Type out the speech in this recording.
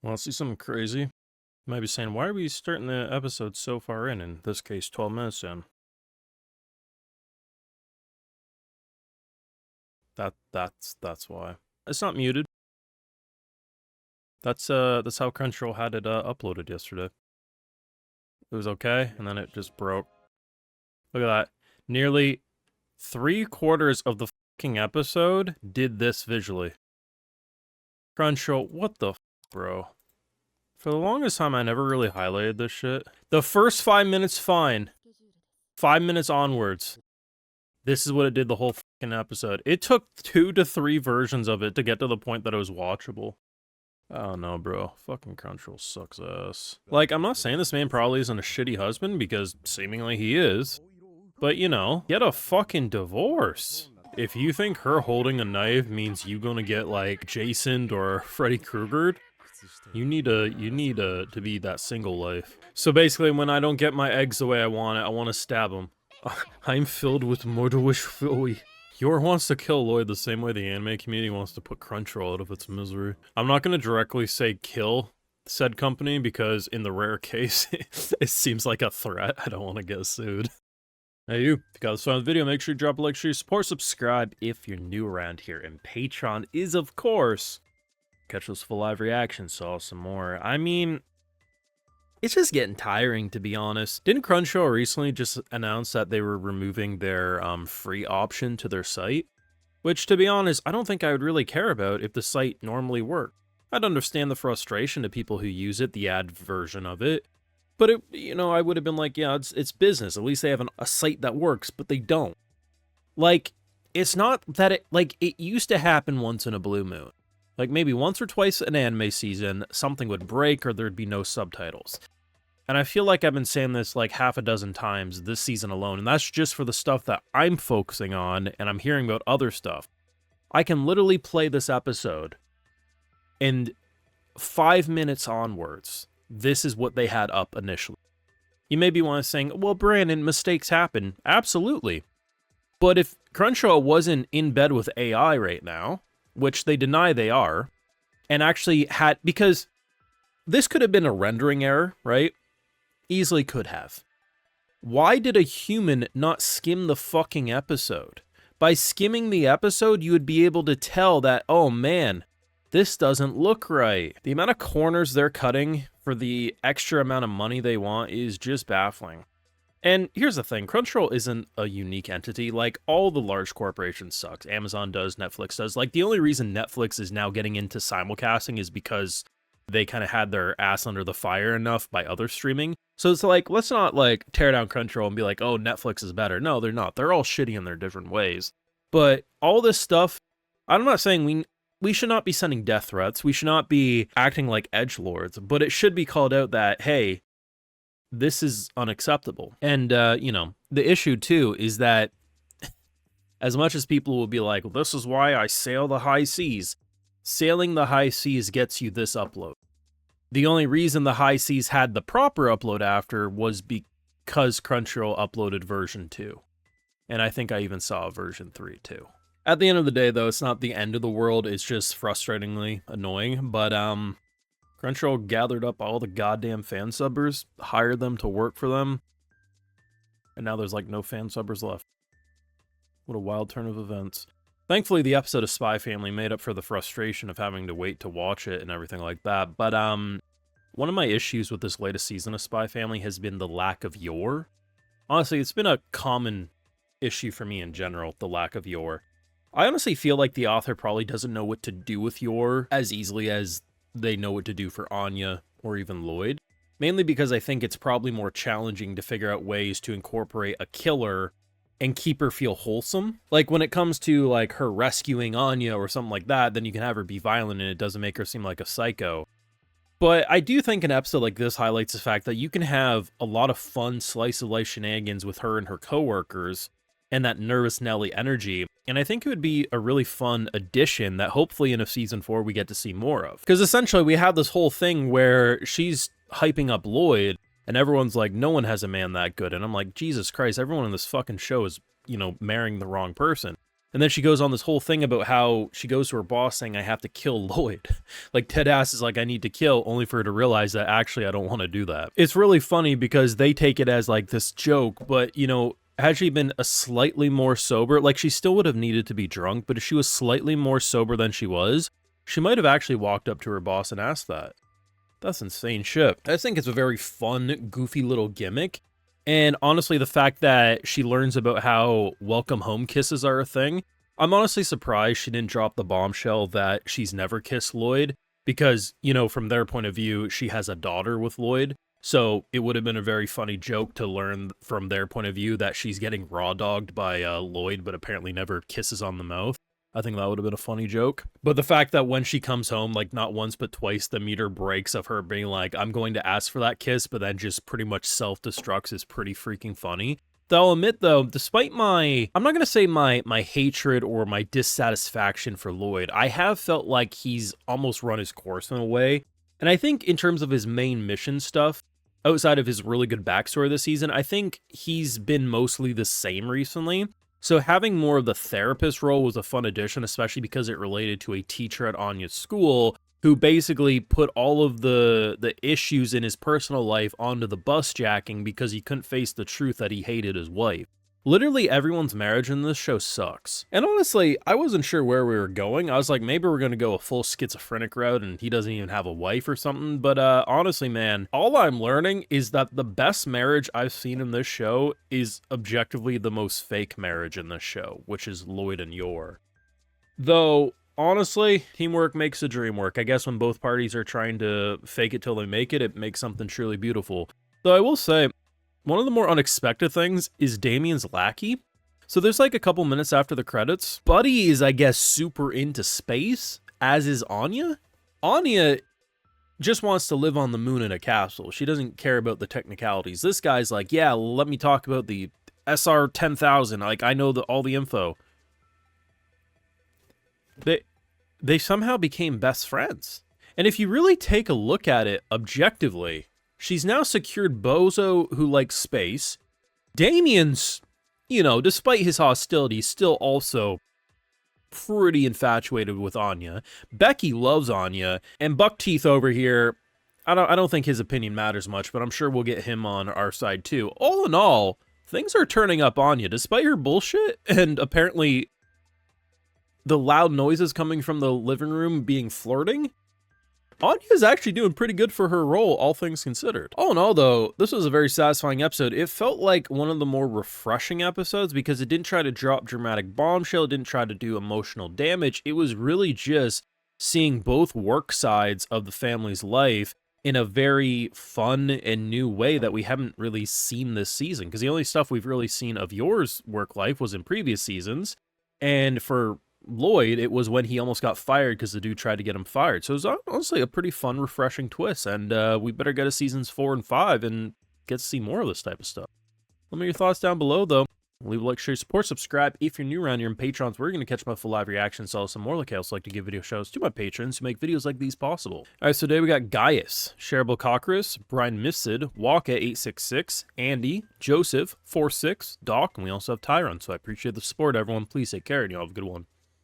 Want to see something crazy? You might be saying, why are we starting the episode so far in this case, 12 minutes in? That's why. It's not muted. That's how Crunchyroll had it uploaded yesterday. It was okay, and then it just broke. Look at that. Nearly 3/4 of the fucking episode did this visually. Crunchyroll, what the bro? For the longest time, I never really highlighted this shit. The first 5 minutes, fine. 5 minutes onwards. This is what it did the whole fucking episode. It took 2 to 3 versions of it to get to the point that it was watchable. Oh no, bro. Fucking Crunchyroll sucks ass. Like, I'm not saying this man probably isn't a shitty husband, because seemingly he is. But, you know, get a fucking divorce. If you think her holding a knife means you gonna get, like, Jasoned or Freddy Kruegered, you need to be that single life. So basically, when I don't get my eggs the way I want to stab them. I'm filled with murderous fury. Yor wants to kill Loid the same way the anime community wants to put Crunchyroll out of its misery. I'm not going to directly say kill said company, because in the rare case, it seems like a threat. I don't want to get sued. Hey you, if you got this fun video, make sure you drop a like, share your support, subscribe if you're new around here, and Patreon is, of course, catch those full live reactions, so some more. I mean, it's just getting tiring, to be honest. Didn't Crunchyroll recently just announce that they were removing their free option to their site? Which, to be honest, I don't think I would really care about if the site normally worked. I'd understand the frustration to people who use it, the ad version of it. But, I would have been like, yeah, it's business. At least they have a site that works, but they don't. Like, it's not that it used to happen once in a blue moon. Like, maybe once or twice an anime season, something would break or there'd be no subtitles. And I feel like I've been saying this like half a dozen times this season alone, and that's just for the stuff that I'm focusing on, and I'm hearing about other stuff. I can literally play this episode, and 5 minutes onwards, this is what they had up initially. You may be saying, well, Brandon, mistakes happen. Absolutely. But if Crunchyroll wasn't in bed with AI right now, which they deny they are, and actually had, because this could have been a rendering error, right? Easily could have. Why did a human not skim the fucking episode? By skimming the episode, you would be able to tell that, oh man, this doesn't look right. The amount of corners they're cutting for the extra amount of money they want is just baffling. And here's the thing, Crunchyroll isn't a unique entity. Like, all the large corporations sucks. Amazon does, Netflix does. Like, the only reason Netflix is now getting into simulcasting is because they kind of had their ass under the fire enough by other streaming. So it's like, let's not like tear down Crunchyroll and be like, oh, Netflix is better. No, they're not. They're all shitty in their different ways. But all this stuff, I'm not saying we should not be sending death threats. We should not be acting like edgelords, but it should be called out that, hey, this is unacceptable. And, the issue too is that as much as people will be like, well, this is why I sail the high seas, sailing the high seas gets you this upload. The only reason the high seas had the proper upload after was because Crunchyroll uploaded version 2. And I think I even saw version 3 too. At the end of the day, though, it's not the end of the world. It's just frustratingly annoying. But Crunchyroll gathered up all the goddamn fan subbers, hired them to work for them, and now there's like no fan subbers left. What a wild turn of events. Thankfully, the episode of Spy Family made up for the frustration of having to wait to watch it and everything like that. But one of my issues with this latest season of Spy Family has been the lack of Yor. Honestly, it's been a common issue for me in general, the lack of Yor. I honestly feel like the author probably doesn't know what to do with Yor as easily as they know what to do for Anya or even Loid. Mainly because I think it's probably more challenging to figure out ways to incorporate a killer and keep her feel wholesome. Like, when it comes to, like, her rescuing Anya or something like that, then you can have her be violent and it doesn't make her seem like a psycho. But I do think an episode like this highlights the fact that you can have a lot of fun slice-of-life shenanigans with her and her coworkers, and that nervous Nelly energy, and I think it would be a really fun addition that hopefully in a season 4 we get to see more of. Because essentially we have this whole thing where she's hyping up Loid, and everyone's like, no one has a man that good, and I'm like, Jesus Christ, everyone in this fucking show is, marrying the wrong person. And then she goes on this whole thing about how she goes to her boss saying, I have to kill Loid. Like, Ted Ass is like, I need to kill, only for her to realize that actually I don't want to do that. It's really funny because they take it as like this joke, but you know, had she been a slightly more sober, like she still would have needed to be drunk, but if she was slightly more sober than she was, she might have actually walked up to her boss and asked that. That's insane shit. I just think it's a very fun, goofy little gimmick. And honestly, the fact that she learns about how welcome home kisses are a thing, I'm honestly surprised she didn't drop the bombshell that she's never kissed Loid, because, you know, from their point of view, she has a daughter with Loid. So it would have been a very funny joke to learn from their point of view that she's getting raw dogged by Loid, but apparently never kisses on the mouth. I think that would have been a funny joke. But the fact that when she comes home, like not once but twice, the meter breaks of her being like, I'm going to ask for that kiss, but then just pretty much self-destructs is pretty freaking funny. Though I'll admit though, despite my, I'm not going to say my hatred or my dissatisfaction for Loid, I have felt like he's almost run his course in a way. And I think in terms of his main mission stuff, outside of his really good backstory this season, I think he's been mostly the same recently. So having more of the therapist role was a fun addition, especially because it related to a teacher at Anya's school who basically put all of the issues in his personal life onto the bus jacking because he couldn't face the truth that he hated his wife. Literally everyone's marriage in this show sucks. And honestly, I wasn't sure where we were going. I was like, maybe we're going to go a full schizophrenic route and he doesn't even have a wife or something. But honestly, man, all I'm learning is that the best marriage I've seen in this show is objectively the most fake marriage in this show, which is Loid and Yor. Though, honestly, teamwork makes the dream work. I guess when both parties are trying to fake it till they make it, it makes something truly beautiful. Though I will say, one of the more unexpected things is Damien's lackey. So there's like a couple minutes after the credits. Buddy is, I guess, super into space, as is Anya. Anya just wants to live on the moon in a capsule. She doesn't care about the technicalities. This guy's like, yeah, let me talk about the SR-10,000. Like, I know all the info. They somehow became best friends. And if you really take a look at it objectively, she's now secured Bozo, who likes space. Damien's, you know, despite his hostility, still also pretty infatuated with Anya. Becky loves Anya. And Buckteeth over here, I don't think his opinion matters much, but I'm sure we'll get him on our side too. All in all, things are turning up Anya, despite her bullshit, and apparently the loud noises coming from the living room being flirting. Anya's actually doing pretty good for her role, all things considered. All in all, though, this was a very satisfying episode. It felt like one of the more refreshing episodes because it didn't try to drop dramatic bombshell, it didn't try to do emotional damage. It was really just seeing both work sides of the family's life in a very fun and new way that we haven't really seen this season. Because the only stuff we've really seen of Yor's work life was in previous seasons. And for Loid, it was when he almost got fired because the dude tried to get him fired. So it was honestly a pretty fun, refreshing twist, and we better get to seasons 4 and 5 and get to see more of this type of stuff. Let me know your thoughts down below, though. Leave a like, share, support, subscribe if you're new around here, and Patrons, we're going to catch my full live reactions, so some more. Like I also like to give video shows to my patrons who make videos like these possible. Alright, so today we got Gaius, Shareable Cockris, Brian Misid, Waka866, Andy, Joseph, 46, Doc, and we also have Tyron, so I appreciate the support, everyone. Please take care, and you all have a good one.